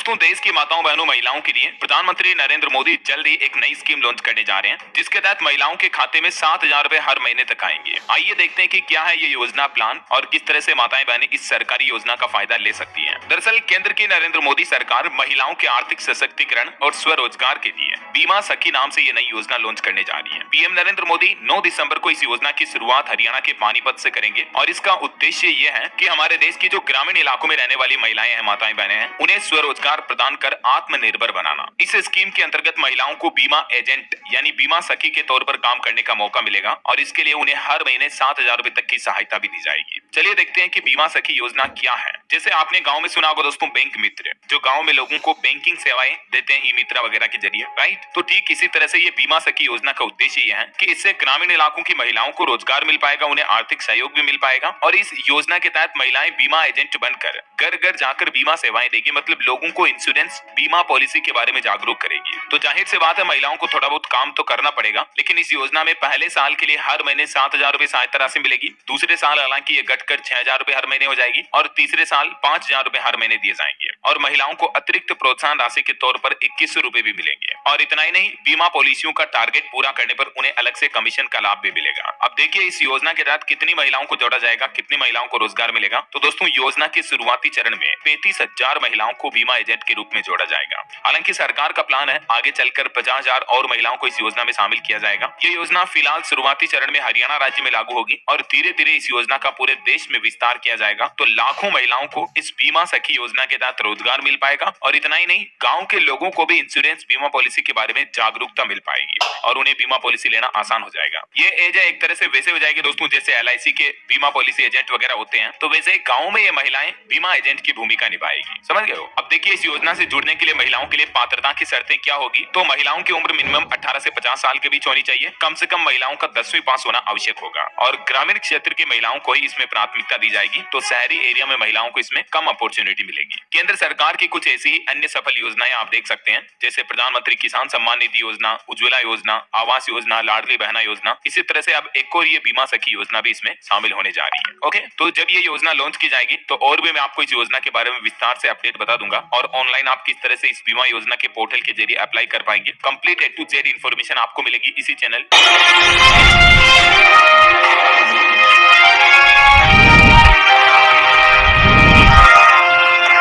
दोस्तों, देश की माताओं बहनों महिलाओं के लिए प्रधानमंत्री नरेंद्र मोदी जल्द ही एक नई स्कीम लॉन्च करने जा रहे हैं, जिसके तहत महिलाओं के खाते में 7,000 रुपए हर महीने तक आएंगे। आइए देखते हैं कि क्या है ये योजना प्लान और किस तरह से माताएं बहनें इस सरकारी योजना का फायदा ले सकती हैं। दरअसल केंद्र की नरेंद्र मोदी सरकार महिलाओं के आर्थिक सशक्तिकरण और स्वरोजगार के लिए बीमा सखी नाम से ये नई योजना लॉन्च करने जा रही है। पीएम नरेंद्र मोदी 9 दिसंबर को इस योजना की शुरुआत हरियाणा के पानीपत से करेंगे और इसका उद्देश्य ये है कि हमारे देश की जो ग्रामीण इलाकों में रहने वाली महिलाएं हैं, माताएं बहनें हैं, उन्हें स्वरोजगार प्रदान कर आत्मनिर्भर बनाना। इस स्कीम के अंतर्गत महिलाओं को बीमा एजेंट यानी बीमा सखी के तौर पर काम करने का मौका मिलेगा और इसके लिए उन्हें हर महीने 7,000 रुपए तक की सहायता भी दी जाएगी। चलिए देखते हैं कि बीमा सखी योजना क्या है। जैसे आपने गांव में सुना होगा दोस्तों, बैंक मित्र, जो गांव में लोगों को बैंकिंग सेवाएं देते हैं ई मित्रा वगैरह के जरिए, राइट। तो ठीक इसी तरह से ये बीमा सखी योजना का उद्देश्य यह है कि इससे ग्रामीण इलाकों की महिलाओं को रोजगार मिल पाएगा, उन्हें आर्थिक सहयोग भी मिल पाएगा और इस योजना के तहत महिलाएं बीमा एजेंट बनकर घर घर जाकर बीमा सेवाएं देगी, मतलब लोगों को इंश्योरेंस बीमा पॉलिसी के बारे में जागरूक करेगी। तो जाहिर सी बात है, महिलाओं को थोड़ा बहुत काम तो करना पड़ेगा, लेकिन इस योजना में पहले साल के लिए हर महीने 7,000 रुपए सहायता राशि मिलेगी। दूसरे साल हालांकि ये घटकर 6,000 रुपए हर महीने हो जाएगी और तीसरे साल 5,000 रुपए हर महीने दिए जाएंगे और महिलाओं को अतिरिक्त प्रोत्साहन राशि के तौर पर 2100 रुपए भी मिलेंगे। और इतना ही नहीं, बीमा पॉलिसियों का टारगेट पूरा करने पर उन्हें अलग से कमीशन का लाभ भी मिलेगा। अब देखिए इस योजना के तहत कितनी महिलाओं को जोड़ा जाएगा, कितनी महिलाओं को रोजगार मिलेगा। तो दोस्तों, योजना के शुरुआती चरण में 35,000 महिलाओं को बीमा एजेंट के रूप में जोड़ा जाएगा। हालांकि सरकार का प्लान है आगे चलकर 50,000 और महिलाओं को इस योजना में शामिल किया जाएगा। ये योजना फिलहाल शुरुआती चरण में हरियाणा राज्य में लागू होगी और धीरे धीरे इस योजना का पूरे देश में विस्तार किया जाएगा। तो लाखों महिलाओं को इस बीमा सखी योजना के तहत रोजगार मिल पाएगा और इतना ही नहीं, गाँव के लोगों को भी इंश्योरेंस बीमा पॉलिसी के बारे में जागरूकता मिल पाएगी और उन्हें बीमा पॉलिसी लेना आसान हो जाएगा। ये एज एक तरह से वैसे हो जाएगी दोस्तों, जैसे LIC के बीमा पॉलिसी एजेंट वगैरह होते हैं, तो वैसे गाँव में ये महिलाएं बीमा एजेंट की भूमिका निभाएगी। समझ गए हो। अब देखिए इस योजना से जुड़ने के लिए महिलाओं के लिए पात्रता की शर्तें क्या होगी। तो महिलाओं की उम्र मिनिमम 18 से 50 साल के बीच होनी चाहिए। कम से कम महिलाओं का 10वीं पास होना आवश्यक होगा और ग्रामीण क्षेत्र की महिलाओं को ही इसमें प्राथमिकता दी जाएगी। तो शहरी एरिया में महिलाओं को इसमें कम अपॉर्चुनिटी मिलेगी। केंद्र सरकार की कुछ ऐसी ही अन्य सफल योजनाएं आप देख सकते हैं, जैसे प्रधानमंत्री किसान सम्मान निधि योजना, उज्ज्वला योजना, आवास योजना, लाडली बहना योजना। इसी तरह से अब एक और ये बीमा सखी योजना भी इसमें शामिल होने जा रही है। ओके, तो जब ये योजना लॉन्च की जाएगी तो और भी मैं आपको इस योजना के बारे में विस्तार से अपडेट बता दूंगा और ऑनलाइन आप किस तरह से इस बीमा योजना के पोर्टल के जरिए अप्लाई कर पाएंगे। Complete A to Z information आपको मिलेगी इसी चैनल।